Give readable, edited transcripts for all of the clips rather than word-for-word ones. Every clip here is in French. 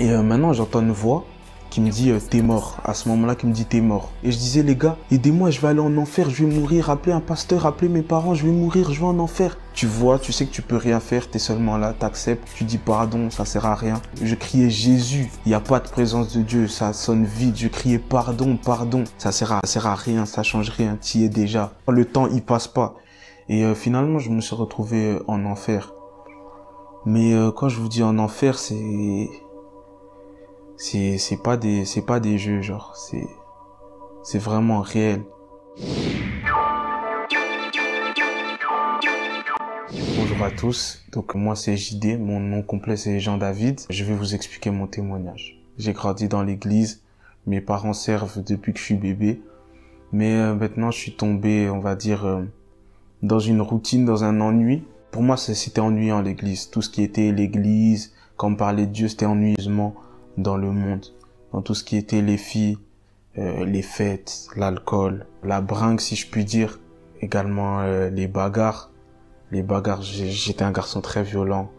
Et maintenant, j'entends une voix qui me dit t'es mort. À ce moment-là, qui me dit t'es mort. Et je disais les gars, aidez-moi, je vais aller en enfer, je vais mourir. Appelez un pasteur, appelez mes parents, je vais mourir, je vais en enfer. Tu vois, tu sais que tu peux rien faire, t'es seulement là, t'acceptes, tu dis pardon, ça sert à rien. Je criais Jésus, il n'y a pas de présence de Dieu, ça sonne vide. Je criais pardon, pardon, ça sert à rien, ça change rien, t'y es déjà. Le temps, il passe pas. Et finalement, je me suis retrouvé en enfer. Mais quand je vous dis en enfer, c'est pas des jeux, genre, c'est vraiment réel. Bonjour à tous, donc moi c'est JD, mon nom complet c'est Jean-David. Je vais vous expliquer mon témoignage. J'ai grandi dans l'église, mes parents servent depuis que je suis bébé, mais maintenant je suis tombé, on va dire, dans une routine, dans un ennui. Pour moi c'était ennuyant l'église, tout ce qui était l'église, quand on parlait de Dieu c'était ennuyusement dans le monde, dans tout ce qui était les filles, les fêtes, l'alcool, la bringue si je puis dire, également les bagarres. J'étais un garçon très violent,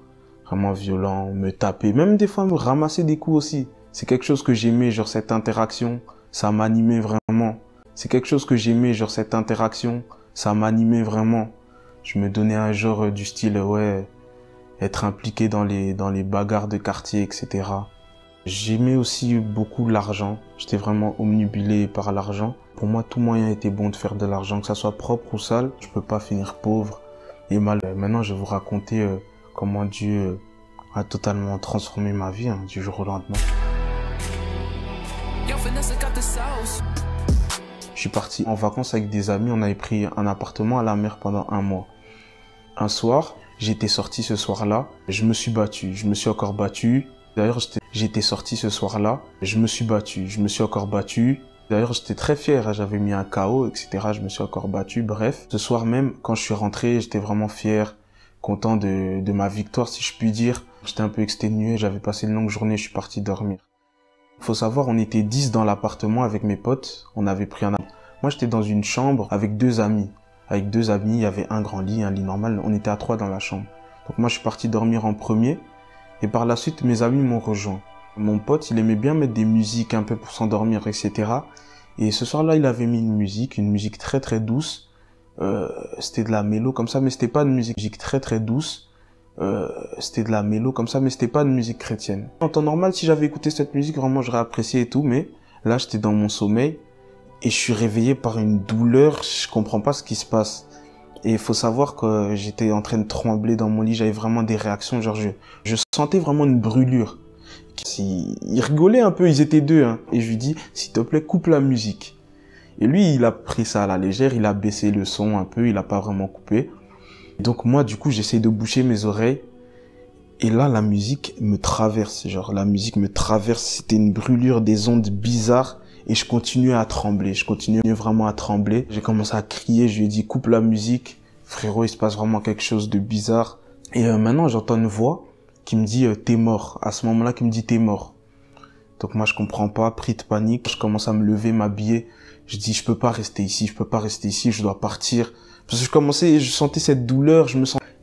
vraiment violent, me taper, même des fois me ramasser des coups aussi. C'est quelque chose que j'aimais, genre cette interaction, ça m'animait vraiment. C'est quelque chose que j'aimais, genre cette interaction, ça m'animait vraiment. Je me donnais un genre du style, ouais, être impliqué dans les bagarres de quartier, etc. J'aimais aussi beaucoup l'argent. J'étais vraiment omnibulé par l'argent. Pour moi, tout moyen était bon de faire de l'argent, que ça soit propre ou sale. Je peux pas finir pauvre et mal. Maintenant, je vais vous raconter comment Dieu a totalement transformé ma vie du jour au lendemain. Je suis parti en vacances avec des amis. On avait pris un appartement à la mer pendant 1 mois. Un soir, j'étais sorti ce soir-là. Je me suis battu. Je me suis encore battu. D'ailleurs, j'étais sorti ce soir-là, je me suis battu, je me suis encore battu. D'ailleurs, j'étais très fier, j'avais mis un KO, etc. Je me suis encore battu, bref. Ce soir même, quand je suis rentré, j'étais vraiment fier, content de ma victoire, si je puis dire. J'étais un peu exténué, j'avais passé une longue journée, je suis parti dormir. Faut savoir, on était 10 dans l'appartement avec mes potes, on avait pris un... Moi, j'étais dans une chambre avec 2 amis. Avec 2 amis, il y avait un grand lit, un lit normal, on était à 3 dans la chambre. Donc moi, je suis parti dormir en premier. Et par la suite, mes amis m'ont rejoint. Mon pote, il aimait bien mettre des musiques un peu pour s'endormir, etc. Et ce soir-là, il avait mis une musique très très douce. C'était de la mélo comme ça, mais c'était pas de musique très très douce. C'était de la mélo comme ça, mais c'était pas de musique chrétienne. En temps normal, si j'avais écouté cette musique, vraiment j'aurais apprécié et tout, mais là, j'étais dans mon sommeil et je suis réveillé par une douleur. Je comprends pas ce qui se passe. Et il faut savoir que j'étais en train de trembler dans mon lit, j'avais vraiment des réactions, genre je sentais vraiment une brûlure. Ils rigolaient un peu, ils étaient 2, hein. Et je lui dis, s'il te plaît, coupe la musique. Et lui, il a pris ça à la légère, il a baissé le son un peu, il a pas vraiment coupé. Donc moi, du coup, j'essaie de boucher mes oreilles. Et là, la musique me traverse, genre la musique me traverse, c'était une brûlure, des ondes bizarres. Et je continuais à trembler, je continuais vraiment à trembler. J'ai commencé à crier, je lui ai dit coupe la musique. Frérot, il se passe vraiment quelque chose de bizarre. Et maintenant, j'entends une voix qui me dit t'es mort. À ce moment-là, qui me dit t'es mort. Donc moi, je comprends pas, pris de panique. Je commence à me lever, m'habiller. Je dis je peux pas rester ici, je dois partir. Parce que je sentais cette douleur,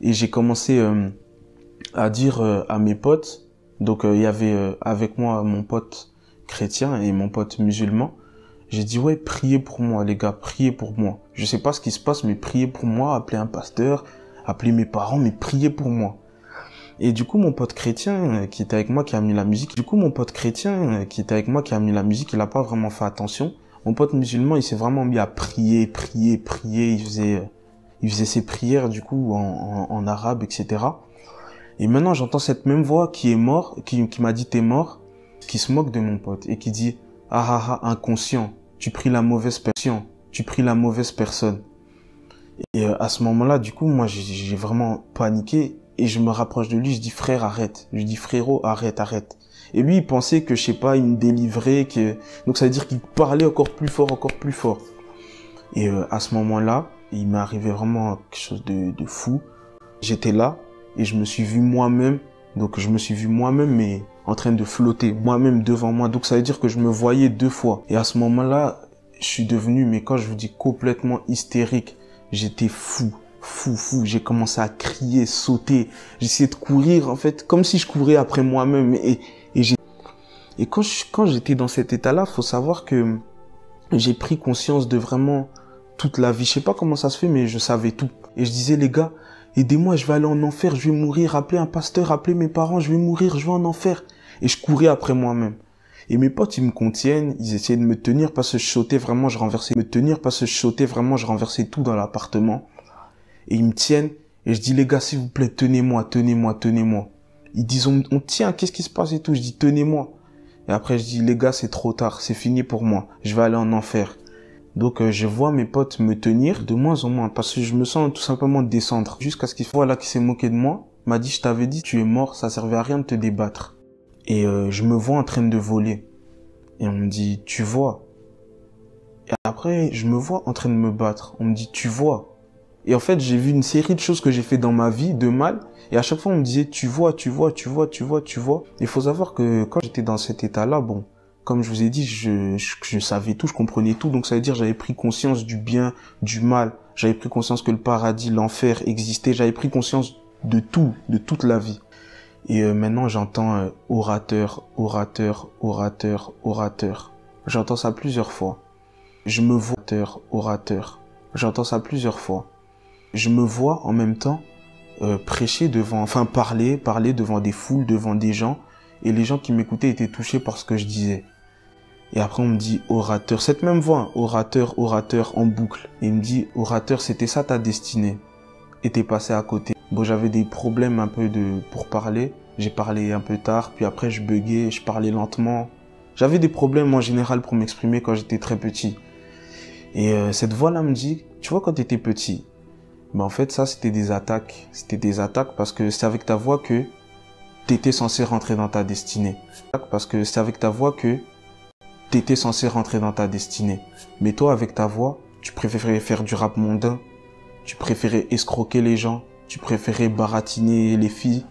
et j'ai commencé à dire à mes potes. Donc il y avait avec moi mon pote chrétien et mon pote musulman. J'ai dit ouais, priez pour moi les gars, priez pour moi. Je sais pas ce qui se passe, mais priez pour moi, appelez un pasteur, appelez mes parents, mais priez pour moi. Et du coup mon pote chrétien qui était avec moi qui a mis la musique, il a pas vraiment fait attention. Mon pote musulman, il s'est vraiment mis à prier, il faisait ses prières du coup en arabe, etc. Et maintenant j'entends cette même voix qui est mort, qui m'a dit t'es mort, qui se moque de mon pote et qui dit ah inconscient, tu pries la mauvaise personne. Et à ce moment-là, du coup, moi j'ai vraiment paniqué et je me rapproche de lui, je dis frère arrête, je dis frérot arrête. Et lui il pensait que je sais pas, il me délivrait, donc ça veut dire qu'il parlait encore plus fort. Et à ce moment-là, il m'est arrivé vraiment quelque chose de fou. J'étais là et je me suis vu moi-même, mais en train de flotter, moi-même devant moi. Donc ça veut dire que je me voyais 2 fois. Et à ce moment-là, je suis devenu, mais quand je vous dis complètement hystérique, j'étais fou. J'ai commencé à crier, sauter. J'essayais de courir, en fait, comme si je courais après moi-même. Et Et quand j'étais dans cet état-là, faut savoir que j'ai pris conscience de vraiment toute la vie. Je sais pas comment ça se fait, mais je savais tout. Et je disais, les gars, aidez-moi, je vais aller en enfer, je vais mourir, appelez un pasteur, appelez mes parents, je vais mourir, je vais en enfer. Et je courais après moi-même. Et mes potes, ils me contiennent, ils essayaient de me tenir parce que je sautais vraiment, je renversais tout dans l'appartement. Et ils me tiennent, et je dis, les gars, s'il vous plaît, tenez-moi, tenez-moi, tenez-moi. Ils disent, on tient, qu'est-ce qui se passe et tout? Je dis, tenez-moi. Et après, je dis, les gars, c'est trop tard, c'est fini pour moi, je vais aller en enfer. Donc, je vois mes potes me tenir de moins en moins, parce que je me sens tout simplement descendre. Jusqu'à ce qu'il soit là qui s'est moqué de moi, m'a dit, je t'avais dit, tu es mort, ça servait à rien de te débattre. Et je me vois en train de voler. Et on me dit, tu vois. Et après, je me vois en train de me battre. On me dit, tu vois. Et en fait, j'ai vu une série de choses que j'ai fait dans ma vie, de mal. Et à chaque fois, on me disait, tu vois, tu vois, tu vois, tu vois, tu vois. Il faut savoir que quand j'étais dans cet état-là, bon, comme je vous ai dit, je savais tout, je comprenais tout. Donc ça veut dire, j'avais pris conscience du bien, du mal. J'avais pris conscience que le paradis, l'enfer existait. J'avais pris conscience de tout, de toute la vie. Et maintenant, j'entends orateur, orateur, orateur, orateur. J'entends ça plusieurs fois. Je me vois orateur, orateur. J'entends ça plusieurs fois. Je me vois en même temps prêcher parler devant des foules, devant des gens. Et les gens qui m'écoutaient étaient touchés par ce que je disais. Et après, on me dit orateur. Cette même voix, orateur, orateur, en boucle. Et il me dit, orateur, c'était ça ta destinée. Et t'es passé à côté. Bon, j'avais des problèmes un peu pour parler. J'ai parlé un peu tard, puis après je buguais, je parlais lentement. J'avais des problèmes en général pour m'exprimer quand j'étais très petit. Et cette voix-là me dit, tu vois, quand t'étais petit, en fait, ça, c'était des attaques. C'était des attaques parce que c'est avec ta voix que t'étais censé rentrer dans ta destinée. Parce que c'est avec ta voix que t'étais censé rentrer dans ta destinée. Mais toi, avec ta voix, tu préférais faire du rap mondain. Tu préférais escroquer les gens. Tu préférais baratiner les filles.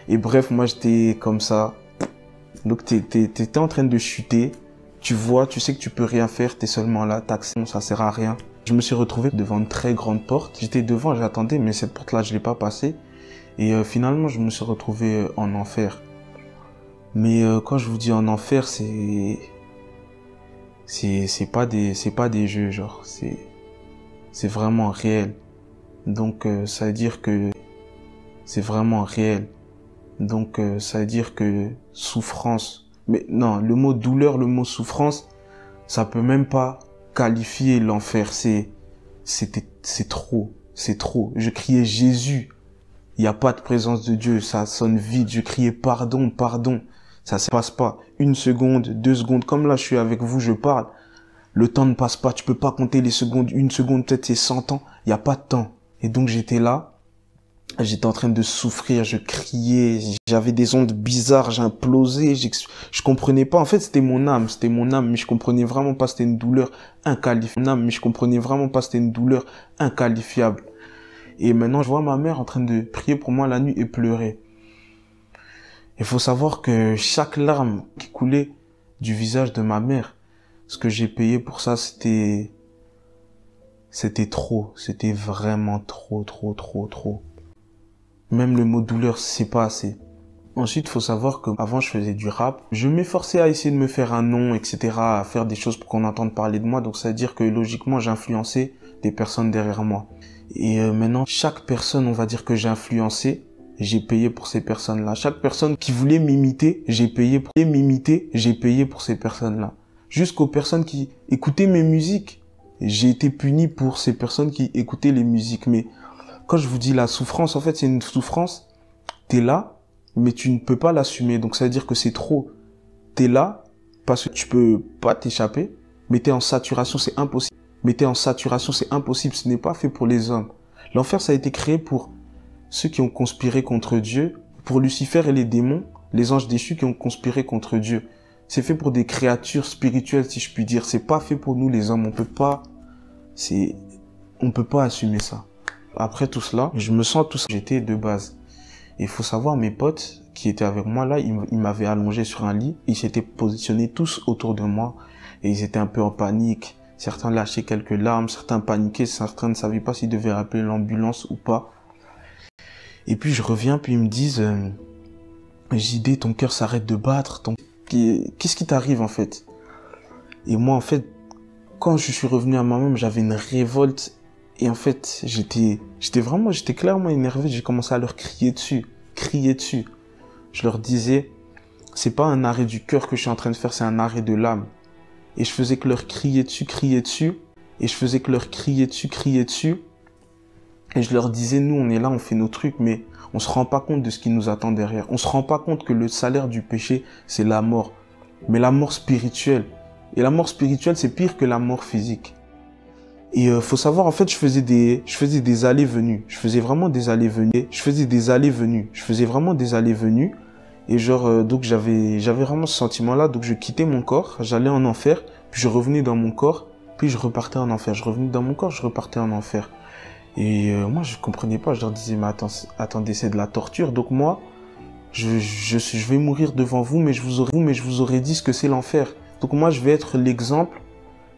Et bref, moi, j'étais comme ça. Donc, t'étais en train de chuter. Tu vois, tu sais que tu peux rien faire. T'es seulement là, t'acceptes, ça sert à rien. Je me suis retrouvé devant une très grande porte. J'étais devant, j'attendais, mais cette porte-là, je l'ai pas passée. Et finalement, je me suis retrouvé en enfer. Mais quand je vous dis en enfer, c'est pas des jeux, genre. C'est vraiment réel. Donc, ça veut dire que c'est vraiment réel. Donc, ça veut dire que souffrance. Mais non, le mot douleur, le mot souffrance, ça peut même pas qualifier l'enfer. C'est trop. C'est trop. Je criais Jésus. Il n'y a pas de présence de Dieu. Ça sonne vide. Je criais pardon, pardon. Ça se passe pas. 1 seconde, 2 secondes. Comme là, je suis avec vous, je parle. Le temps ne passe pas. Tu peux pas compter les secondes. 1 seconde, peut-être c'est 100 ans. Il n'y a pas de temps. Et donc, j'étais là. J'étais en train de souffrir, je criais, j'avais des ondes bizarres, j'implosais, je comprenais pas. En fait, c'était mon âme, mais je comprenais vraiment pas, c'était une douleur inqualifiable. Et maintenant, je vois ma mère en train de prier pour moi la nuit et pleurer. Il faut savoir que chaque larme qui coulait du visage de ma mère, ce que j'ai payé pour ça, c'était trop, c'était vraiment trop. Même le mot douleur, c'est pas assez. Ensuite, faut savoir que avant je faisais du rap. Je m'efforçais à essayer de me faire un nom, etc., à faire des choses pour qu'on entende parler de moi. Donc, ça veut dire que logiquement, j'influençais des personnes derrière moi. Et maintenant, chaque personne, on va dire que j'ai influencé, j'ai payé pour ces personnes-là. Chaque personne qui voulait m'imiter, j'ai payé pour ces personnes-là. Jusqu'aux personnes qui écoutaient mes musiques. J'ai été puni pour ces personnes qui écoutaient les musiques. Mais quand je vous dis la souffrance, en fait, c'est une souffrance. T'es là, mais tu ne peux pas l'assumer. Donc, ça veut dire que c'est trop. T'es là, parce que tu peux pas t'échapper, mais t'es en saturation, c'est impossible. Ce n'est pas fait pour les hommes. L'enfer, ça a été créé pour ceux qui ont conspiré contre Dieu, pour Lucifer et les démons, les anges déchus qui ont conspiré contre Dieu. C'est fait pour des créatures spirituelles, si je puis dire. C'est pas fait pour nous, les hommes. On peut pas assumer ça. Après tout cela, je me sens tout ça. J'étais de base. Et il faut savoir, mes potes qui étaient avec moi là, ils m'avaient allongé sur un lit. Ils s'étaient positionnés tous autour de moi. Et ils étaient un peu en panique. Certains lâchaient quelques larmes, certains paniquaient, certains ne savaient pas s'ils devaient appeler l'ambulance ou pas. Et puis je reviens, puis ils me disent, JD, ton cœur s'arrête de battre. qu'est-ce qui t'arrive en fait? Et moi en fait, quand je suis revenu à moi-même, j'avais une révolte. Et en fait, j'étais clairement énervé. J'ai commencé à leur crier dessus. Je leur disais, c'est pas un arrêt du cœur que je suis en train de faire, c'est un arrêt de l'âme. Et je faisais que leur crier dessus. Et je faisais que leur crier dessus. Et je leur disais, nous, on est là, on fait nos trucs, mais on se rend pas compte de ce qui nous attend derrière. On se rend pas compte que le salaire du péché, c'est la mort. Mais la mort spirituelle. Et la mort spirituelle, c'est pire que la mort physique. Et faut savoir, en fait, je faisais des allées-venues. Je faisais vraiment des allées-venues. Et genre, donc j'avais vraiment ce sentiment-là. Donc je quittais mon corps, j'allais en enfer, puis je revenais dans mon corps, puis je repartais en enfer. Je revenais dans mon corps, je repartais en enfer. Et moi, je comprenais pas. Je leur disais, mais attendez, c'est de la torture. Donc moi, je vais mourir devant vous, mais je vous aurais dit ce que c'est l'enfer. Donc moi, je vais être l'exemple,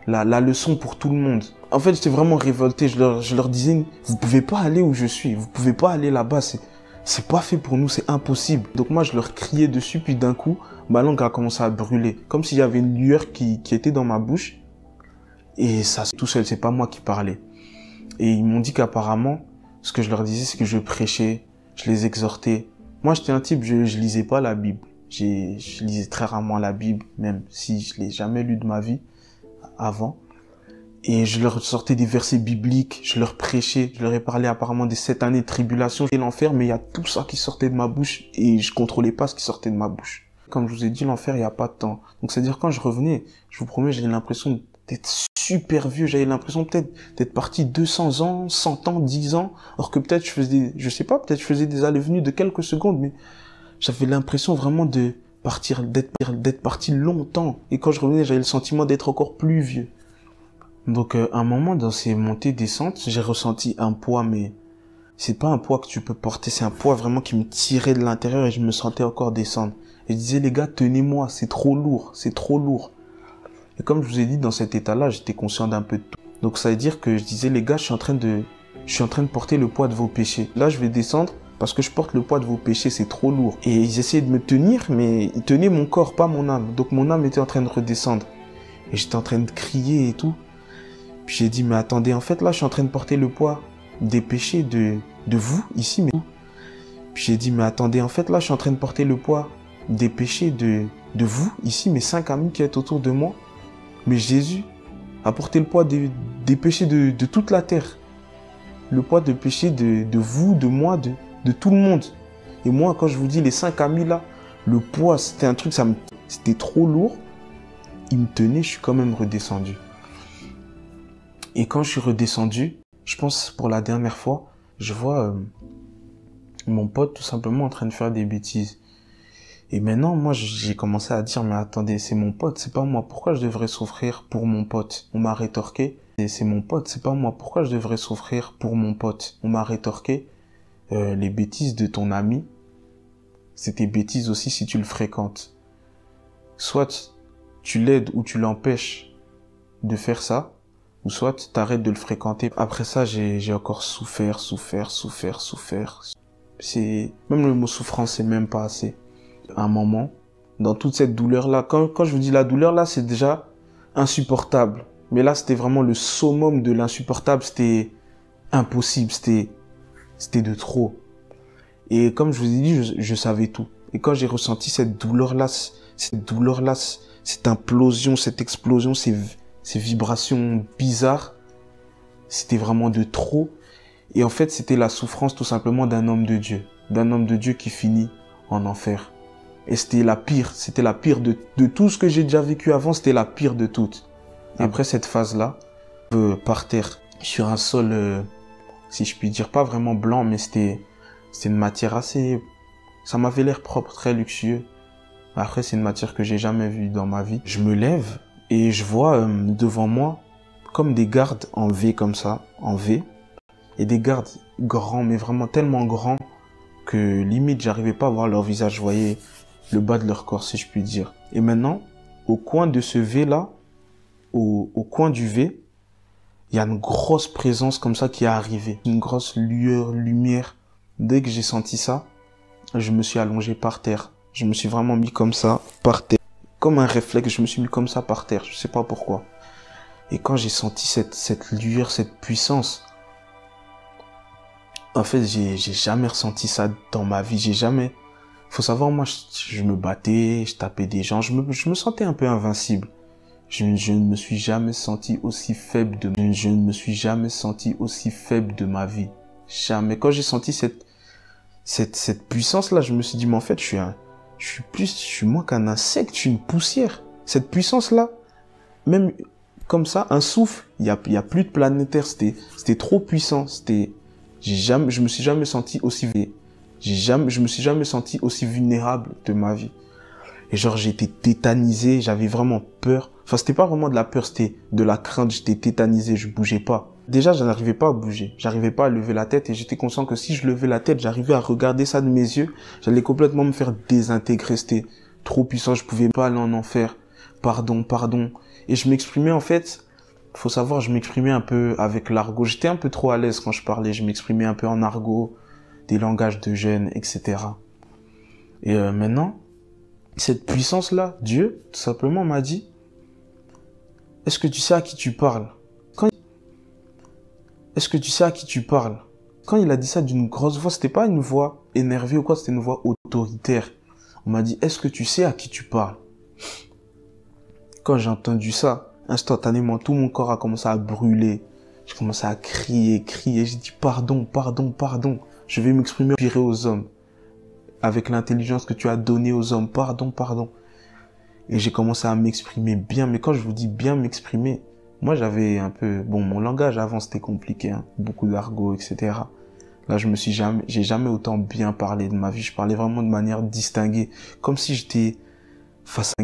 la leçon pour tout le monde. En fait, j'étais vraiment révolté. Je leur disais, vous pouvez pas aller où je suis. Vous pouvez pas aller là-bas. C'est pas fait pour nous. C'est impossible. Donc moi, je leur criais dessus. Puis d'un coup, ma langue a commencé à brûler. Comme s'il y avait une lueur qui était dans ma bouche. Et ça, tout seul. C'est pas moi qui parlais. Et ils m'ont dit qu'apparemment, ce que je leur disais, c'est que je prêchais. Je les exhortais. Moi, j'étais un type, je lisais pas la Bible. Je lisais très rarement la Bible, même si je l'ai jamais lu de ma vie avant. Et je leur sortais des versets bibliques, je leur prêchais, je leur ai parlé apparemment des 7 années de tribulation et l'enfer, mais il y a tout ça qui sortait de ma bouche et je contrôlais pas ce qui sortait de ma bouche. Comme je vous ai dit, l'enfer, il n'y a pas de temps. Donc c'est-à-dire quand je revenais, je vous promets, j'avais l'impression d'être super vieux, j'avais l'impression peut-être d'être parti 200 ans, 100 ans, 10 ans, alors que peut-être je faisais des allées-venues de quelques secondes, mais j'avais l'impression vraiment d'être parti longtemps. Et quand je revenais, j'avais le sentiment d'être encore plus vieux. Donc, à un moment, dans ces montées-descentes, j'ai ressenti un poids, mais c'est pas un poids que tu peux porter, c'est un poids vraiment qui me tirait de l'intérieur et je me sentais encore descendre. Et je disais, les gars, tenez-moi, c'est trop lourd. Et comme je vous ai dit, dans cet état-là, j'étais conscient d'un peu de tout. Donc, ça veut dire que je disais, les gars, je suis en train de porter le poids de vos péchés. Là, je vais descendre parce que je porte le poids de vos péchés, c'est trop lourd. Et ils essayaient de me tenir, mais ils tenaient mon corps, pas mon âme. Donc, mon âme était en train de redescendre. Et j'étais en train de crier et tout. Puis j'ai dit, mais attendez, en fait, là, je suis en train de porter le poids des péchés de vous, ici, mais... Puis j'ai dit, mais attendez, en fait, là, je suis en train de porter le poids des péchés de vous, ici, mes 5 amis qui êtes autour de moi. Mais Jésus a porté le poids des péchés de toute la terre. Le poids des péchés de vous, de moi, de tout le monde. Et moi, quand je vous dis, les 5 amis, là, le poids, c'était un truc, c'était trop lourd. Il me tenait, je suis quand même redescendu. Et quand je suis redescendu, je pense pour la dernière fois, je vois mon pote tout simplement en train de faire des bêtises. Et maintenant, moi, j'ai commencé à dire, mais attendez, c'est mon pote, c'est pas moi. Pourquoi je devrais souffrir pour mon pote? On m'a rétorqué, c'est mon pote, c'est pas moi. Pourquoi je devrais souffrir pour mon pote? On m'a rétorqué, les bêtises de ton ami, c'est tes bêtises aussi si tu le fréquentes. Soit tu l'aides ou tu l'empêches de faire ça, ou soit tu arrêtes de le fréquenter. Après ça, j'ai encore souffert. Même le mot souffrance, c'est même pas assez. À un moment, dans toute cette douleur-là, quand je vous dis la douleur, là, c'est déjà insupportable. Mais là, c'était vraiment le summum de l'insupportable. C'était impossible. C'était de trop. Et comme je vous ai dit, je savais tout. Et quand j'ai ressenti cette douleur-là, cette implosion, cette explosion, ces vibrations bizarres, c'était vraiment de trop. Et en fait, c'était la souffrance tout simplement d'un homme de Dieu qui finit en enfer. Et c'était la pire de tout ce que j'ai déjà vécu avant, c'était la pire de toutes. Et après cette phase-là, par terre, sur un sol, si je puis dire, pas vraiment blanc, mais c'était une matière assez, ça m'avait l'air propre, très luxueux. Après, c'est une matière que j'ai jamais vue dans ma vie. Je me lève et je vois devant moi comme des gardes en V comme ça, en V. Et des gardes grands, mais vraiment tellement grands que limite j'arrivais pas à voir leur visage. Je voyais le bas de leur corps, si je puis dire. Et maintenant, au coin de ce V là, au coin du V, il y a une grosse présence comme ça qui est arrivée. Une grosse lumière. Dès que j'ai senti ça, je me suis allongé par terre. Je me suis vraiment mis comme ça, par terre. comme un réflexe, je me suis mis comme ça par terre, je sais pas pourquoi. Et quand j'ai senti cette lueur, cette puissance, en fait, j'ai jamais ressenti ça dans ma vie, j'ai jamais... Faut savoir, moi, je me battais, je tapais des gens, je me sentais un peu invincible. Je ne me suis jamais senti aussi faible je ne me suis jamais senti aussi faible de ma vie. Jamais. Quand j'ai senti cette puissance-là, je me suis dit, mais en fait, je suis moins qu'un insecte, je suis une poussière. Cette puissance-là, même comme ça, un souffle, il y a plus de planétaire, c'était trop puissant, je me suis jamais senti aussi, je me suis jamais senti aussi vulnérable de ma vie. Et genre, j'étais tétanisé, j'avais vraiment peur. Enfin, c'était pas vraiment de la peur, c'était de la crainte, j'étais tétanisé, je bougeais pas. Déjà, je n'arrivais pas à bouger, j'arrivais pas à lever la tête et j'étais conscient que si je levais la tête, j'arrivais à regarder ça de mes yeux, j'allais complètement me faire désintégrer, c'était trop puissant, je pouvais pas aller en enfer. Pardon, pardon. Et je m'exprimais en fait, faut savoir, je m'exprimais un peu avec l'argot. J'étais un peu trop à l'aise quand je parlais, je m'exprimais un peu en argot, des langages de jeunes, etc. Et maintenant, cette puissance-là, Dieu, tout simplement m'a dit, est-ce que tu sais à qui tu parles? Est-ce que tu sais à qui tu parles? Quand il a dit ça d'une grosse voix, c'était pas une voix énervée ou quoi, c'était une voix autoritaire. On m'a dit, est-ce que tu sais à qui tu parles? Quand j'ai entendu ça, instantanément, tout mon corps a commencé à brûler. J'ai commencé à crier. J'ai dit, pardon. Je vais m'exprimer aux hommes. Avec l'intelligence que tu as donnée aux hommes. Pardon. Et j'ai commencé à m'exprimer bien. Mais quand je vous dis bien m'exprimer, moi j'avais un peu... Bon, mon langage avant c'était compliqué, hein, beaucoup d'argot, etc. Là, j'ai jamais autant bien parlé de ma vie. Je parlais vraiment de manière distinguée. Comme si j'étais face à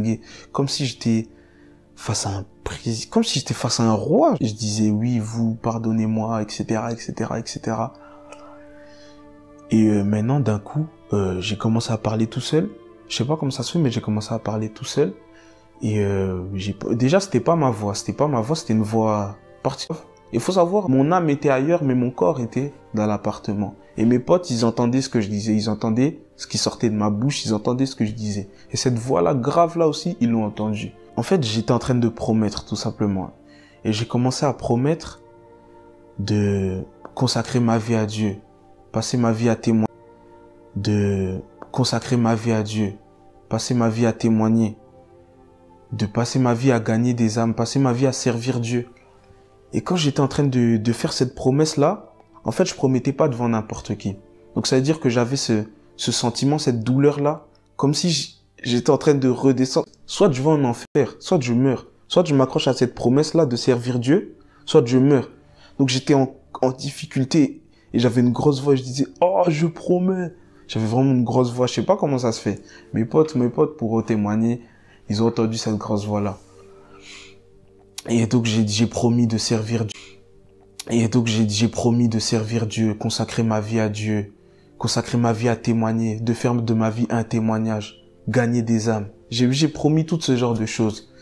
un président, comme si j'étais face à un roi. Je disais oui, vous, pardonnez-moi, etc. Et maintenant, d'un coup, j'ai commencé à parler tout seul. Je sais pas comment ça se fait, mais j'ai commencé à parler tout seul. Et déjà, c'était pas ma voix, c'était une voix particulière. Il faut savoir, mon âme était ailleurs, mais mon corps était dans l'appartement. Et mes potes, ils entendaient ce que je disais, ils entendaient ce qui sortait de ma bouche, ils entendaient ce que je disais. Et cette voix-là, grave-là aussi, ils l'ont entendu. En fait, j'étais en train de promettre, tout simplement. Et j'ai commencé à promettre de consacrer ma vie à Dieu, passer ma vie à témoigner, de consacrer ma vie à Dieu, passer ma vie à témoigner, de passer ma vie à gagner des âmes, passer ma vie à servir Dieu. Et quand j'étais en train de faire cette promesse-là, en fait, je promettais pas devant n'importe qui. Donc ça veut dire que j'avais ce sentiment, cette douleur-là, comme si j'étais en train de redescendre. Soit je vais en enfer, soit je meurs. Soit je m'accroche à cette promesse-là de servir Dieu, soit je meurs. Donc j'étais en difficulté et j'avais une grosse voix et je disais « Oh, je promets !» J'avais vraiment une grosse voix, je sais pas comment ça se fait. Mes potes pour témoigner, ils ont entendu cette grosse voix-là. Et donc j'ai promis de servir Dieu. J'ai promis de servir Dieu, consacrer ma vie à Dieu, consacrer ma vie à témoigner, de faire de ma vie un témoignage, gagner des âmes. J'ai promis tout ce genre de choses.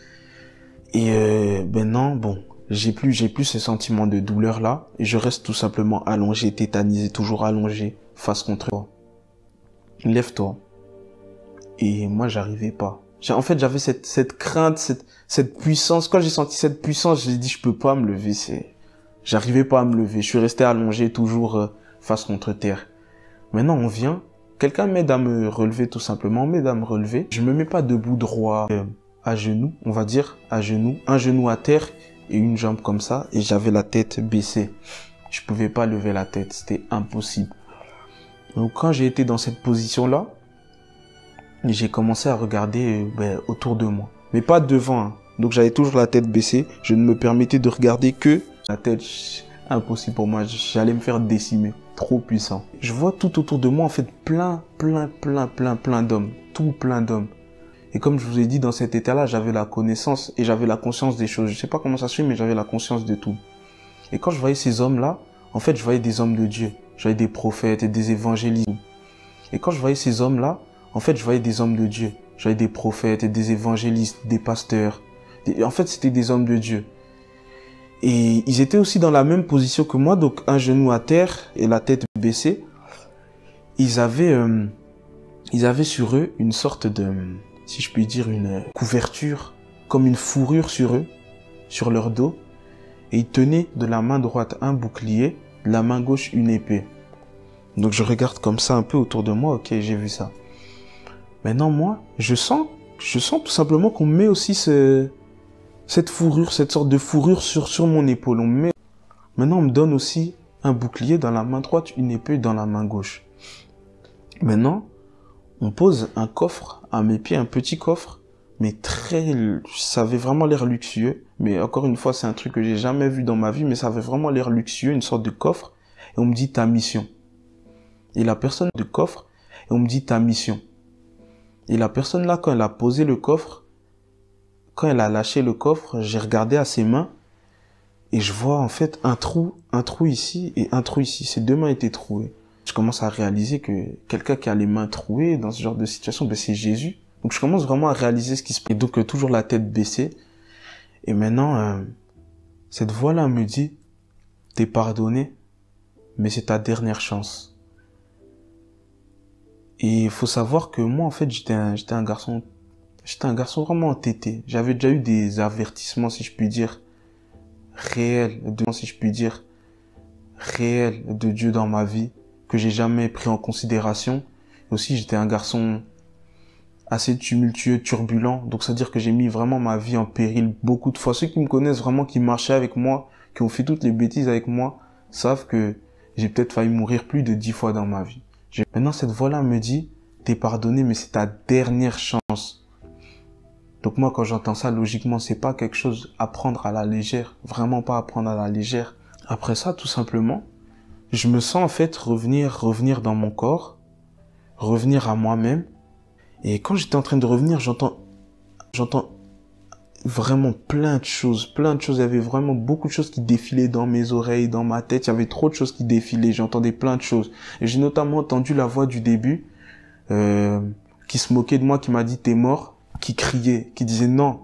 Et maintenant, bon, j'ai plus ce sentiment de douleur là, et je reste tout simplement allongé, tétanisé, toujours allongé, face contre toi. Lève-toi. Et moi, j'arrivais pas. En fait, j'avais cette crainte, cette puissance. Quand j'ai senti cette puissance, j'ai dit, je peux pas me lever. J'arrivais pas à me lever. Je suis resté allongé, toujours face contre terre. Maintenant, on vient. Quelqu'un m'aide à me relever, tout simplement. M'aide à me relever. Je me mets pas debout droit, à genoux, on va dire, à genoux. Un genou à terre et une jambe comme ça. Et j'avais la tête baissée. Je pouvais pas lever la tête. C'était impossible. Donc, quand j'ai été dans cette position-là, j'ai commencé à regarder autour de moi. Mais pas devant. Hein. Donc j'avais toujours la tête baissée. Je ne me permettais de regarder que la tête. Impossible pour moi. J'allais me faire décimer. Trop puissant. Je vois tout autour de moi en fait plein d'hommes. Tout plein d'hommes. Et comme je vous ai dit, dans cet état-là, j'avais la connaissance et j'avais la conscience des choses. Je sais pas comment ça se fait, mais j'avais la conscience de tout. Et quand je voyais ces hommes-là, en fait, je voyais des hommes de Dieu. Je voyais des prophètes et des évangélistes. Et quand je voyais ces hommes-là, en fait, je voyais des hommes de Dieu. Je voyais des prophètes et des évangélistes, des pasteurs. En fait, c'était des hommes de Dieu. Et ils étaient aussi dans la même position que moi, donc un genou à terre et la tête baissée. Ils avaient sur eux une sorte si je puis dire, une couverture, comme une fourrure sur eux, sur leur dos. Et ils tenaient de la main droite un bouclier, de la main gauche une épée. Donc je regarde comme ça un peu autour de moi, ok, j'ai vu ça. Maintenant moi, je sens tout simplement qu'on met aussi cette fourrure, cette sorte de fourrure sur mon épaule. Maintenant on me donne aussi un bouclier dans la main droite, une épée dans la main gauche. Maintenant, on pose un coffre à mes pieds, un petit coffre, mais ça avait vraiment l'air luxueux. Mais encore une fois, c'est un truc que j'ai jamais vu dans ma vie, mais ça avait vraiment l'air luxueux, une sorte de coffre. Et on me dit ta mission. Et la personne de coffre, et on me dit ta mission. Et la personne là, quand elle a posé le coffre, quand elle a lâché le coffre, j'ai regardé à ses mains, et je vois en fait un trou ici et un trou ici. Ses deux mains étaient trouées. Je commence à réaliser que quelqu'un qui a les mains trouées dans ce genre de situation, ben c'est Jésus. Donc je commence vraiment à réaliser ce qui se passe. Et donc toujours la tête baissée. Et maintenant, cette voix-là me dit, t'es pardonné, mais c'est ta dernière chance. Et il faut savoir que moi, en fait, j'étais un garçon vraiment entêté. J'avais déjà eu des avertissements, si je puis dire, réels de Dieu dans ma vie, que j'ai jamais pris en considération. Et aussi, j'étais un garçon assez tumultueux, turbulent. Donc, c'est-à-dire que j'ai mis vraiment ma vie en péril beaucoup de fois. Ceux qui me connaissent vraiment, qui marchaient avec moi, qui ont fait toutes les bêtises avec moi, savent que j'ai peut-être failli mourir plus de 10 fois dans ma vie. Maintenant, cette voix-là me dit, t'es pardonné, mais c'est ta dernière chance. Donc moi, quand j'entends ça, logiquement, c'est pas quelque chose à prendre à la légère. Vraiment pas à prendre à la légère. Après ça, tout simplement, je me sens en fait revenir dans mon corps, revenir à moi-même. Et quand j'étais en train de revenir, j'entends vraiment plein de choses. Il y avait vraiment beaucoup de choses qui défilaient dans mes oreilles, dans ma tête. Il y avait trop de choses qui défilaient. J'entendais plein de choses. Et j'ai notamment entendu la voix du début, qui se moquait de moi, qui m'a dit t'es mort, qui criait, qui disait non,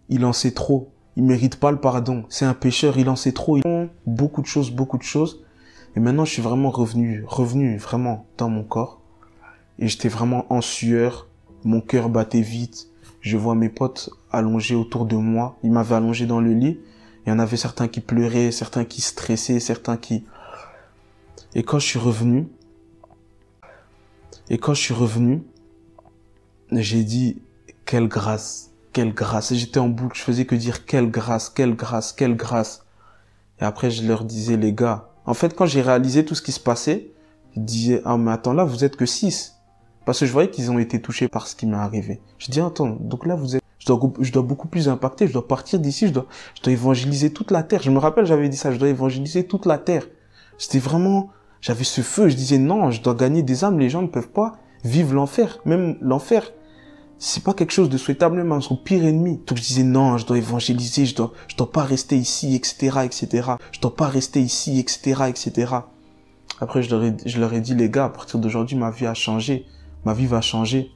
il en sait trop. Il mérite pas le pardon. C'est un pécheur, il en sait trop. Beaucoup de choses. Et maintenant, je suis vraiment revenu vraiment dans mon corps. Et j'étais vraiment en sueur. Mon cœur battait vite. Je vois mes potes allongés autour de moi. Ils m'avaient allongé dans le lit. Il y en avait certains qui pleuraient, certains qui stressaient, certains qui... Et quand je suis revenu, j'ai dit, quelle grâce. Et j'étais en boucle, je faisais que dire, quelle grâce. Et après, je leur disais, les gars, en fait, quand j'ai réalisé tout ce qui se passait, je disais, ah, mais attends, là, vous êtes que 6. Parce que je voyais qu'ils ont été touchés par ce qui m'est arrivé. Je dis, attends, donc là, je dois beaucoup plus impacter, je dois partir d'ici, je dois évangéliser toute la terre. Je me rappelle, j'avais dit ça, je dois évangéliser toute la terre. C'était vraiment, j'avais ce feu, je disais, non, je dois gagner des âmes, les gens ne peuvent pas vivre l'enfer. Même l'enfer, c'est pas quelque chose de souhaitable, même à son pire ennemi. Donc je disais, non, je dois évangéliser, je dois pas rester ici, etc. Je dois pas rester ici, etc. Après, je leur ai dit, les gars, à partir d'aujourd'hui, ma vie a changé. Ma vie va changer.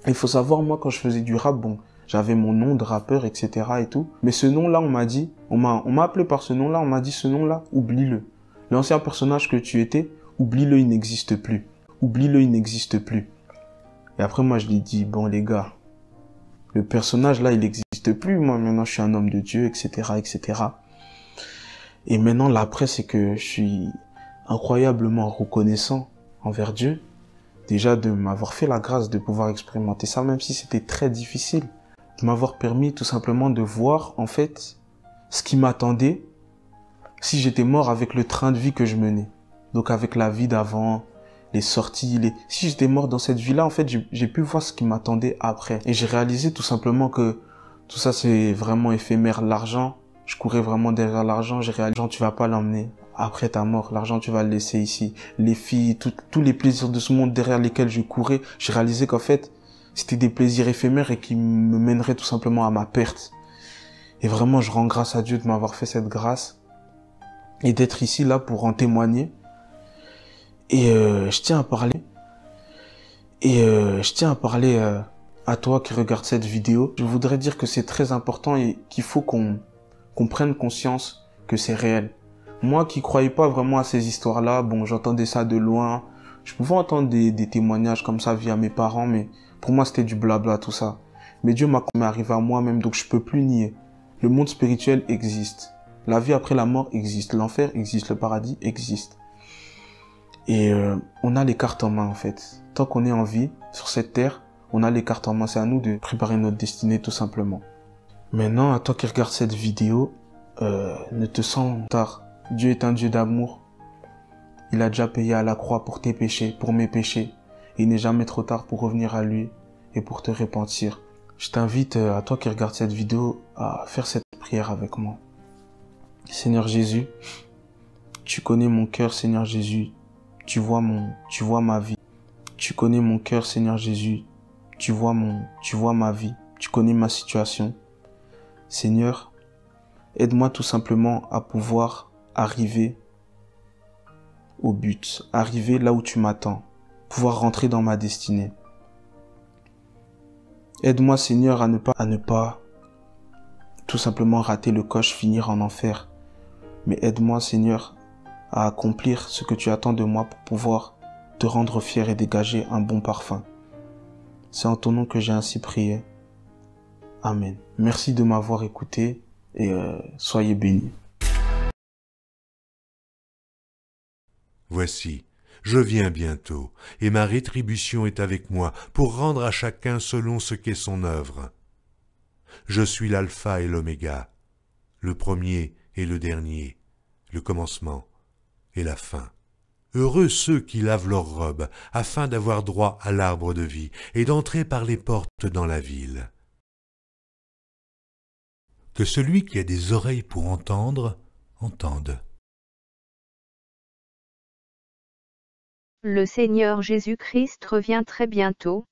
Il faut savoir, moi, quand je faisais du rap, bon, j'avais mon nom de rappeur, etc. et tout. Mais ce nom-là, on m'a appelé par ce nom-là, on m'a dit, ce nom-là, oublie-le. L'ancien personnage que tu étais, oublie-le, il n'existe plus. Et après, moi, je lui ai dit, bon, les gars, le personnage là, il n'existe plus. Moi, maintenant, je suis un homme de Dieu, etc. Et maintenant, l'après, c'est que je suis incroyablement reconnaissant envers Dieu. Déjà de m'avoir fait la grâce de pouvoir expérimenter ça, même si c'était très difficile. De m'avoir permis tout simplement de voir, en fait, ce qui m'attendait si j'étais mort avec le train de vie que je menais. Donc avec la vie d'avant, les sorties, si j'étais mort dans cette vie-là, en fait, j'ai pu voir ce qui m'attendait après. Et j'ai réalisé tout simplement que tout ça, c'est vraiment éphémère. L'argent, je courais vraiment derrière l'argent. J'ai réalisé, l'argent, tu vas pas l'emmener. Après ta mort, l'argent, tu vas le laisser ici. Les filles, tous les plaisirs de ce monde derrière lesquels je courais, j'ai réalisé qu'en fait, c'était des plaisirs éphémères et qui me mèneraient tout simplement à ma perte. Et vraiment, je rends grâce à Dieu de m'avoir fait cette grâce et d'être ici, là, pour en témoigner. Et je tiens à parler à toi qui regarde cette vidéo. Je voudrais dire que c'est très important et qu'il faut qu'on prenne conscience que c'est réel. Moi qui croyais pas vraiment à ces histoires-là, bon, j'entendais ça de loin, Je pouvais entendre des témoignages comme ça via mes parents, mais pour moi, c'était du blabla, tout ça. Mais Dieu m'a arrivé à moi-même, donc je peux plus nier. Le monde spirituel existe. La vie après la mort existe. L'enfer existe. Le paradis existe. Et on a les cartes en main, en fait. Tant qu'on est en vie, sur cette terre, on a les cartes en main. C'est à nous de préparer notre destinée, tout simplement. Maintenant, à toi qui regardes cette vidéo, ne te sens tard. Dieu est un Dieu d'amour. Il a déjà payé à la croix pour tes péchés, pour mes péchés. Il n'est jamais trop tard pour revenir à lui et pour te repentir. Je t'invite, à toi qui regardes cette vidéo, à faire cette prière avec moi. Seigneur Jésus, tu connais mon cœur, Seigneur Jésus. Tu vois ma vie. Tu connais mon cœur, Seigneur Jésus. Tu vois ma vie. Tu connais ma situation. Seigneur, aide-moi tout simplement à pouvoir arriver au but, arriver là où tu m'attends, pouvoir rentrer dans ma destinée. Aide-moi, Seigneur, à ne pas tout simplement rater le coche, finir en enfer. Mais aide-moi, Seigneur, à accomplir ce que tu attends de moi pour pouvoir te rendre fier et dégager un bon parfum. C'est en ton nom que j'ai ainsi prié. Amen. Merci de m'avoir écouté et soyez bénis. Voici, je viens bientôt, et ma rétribution est avec moi, pour rendre à chacun selon ce qu'est son œuvre. Je suis l'alpha et l'oméga, le premier et le dernier, le commencement et la fin. Heureux ceux qui lavent leurs robes, afin d'avoir droit à l'arbre de vie, et d'entrer par les portes dans la ville. Que celui qui a des oreilles pour entendre, entende. Le Seigneur Jésus-Christ revient très bientôt.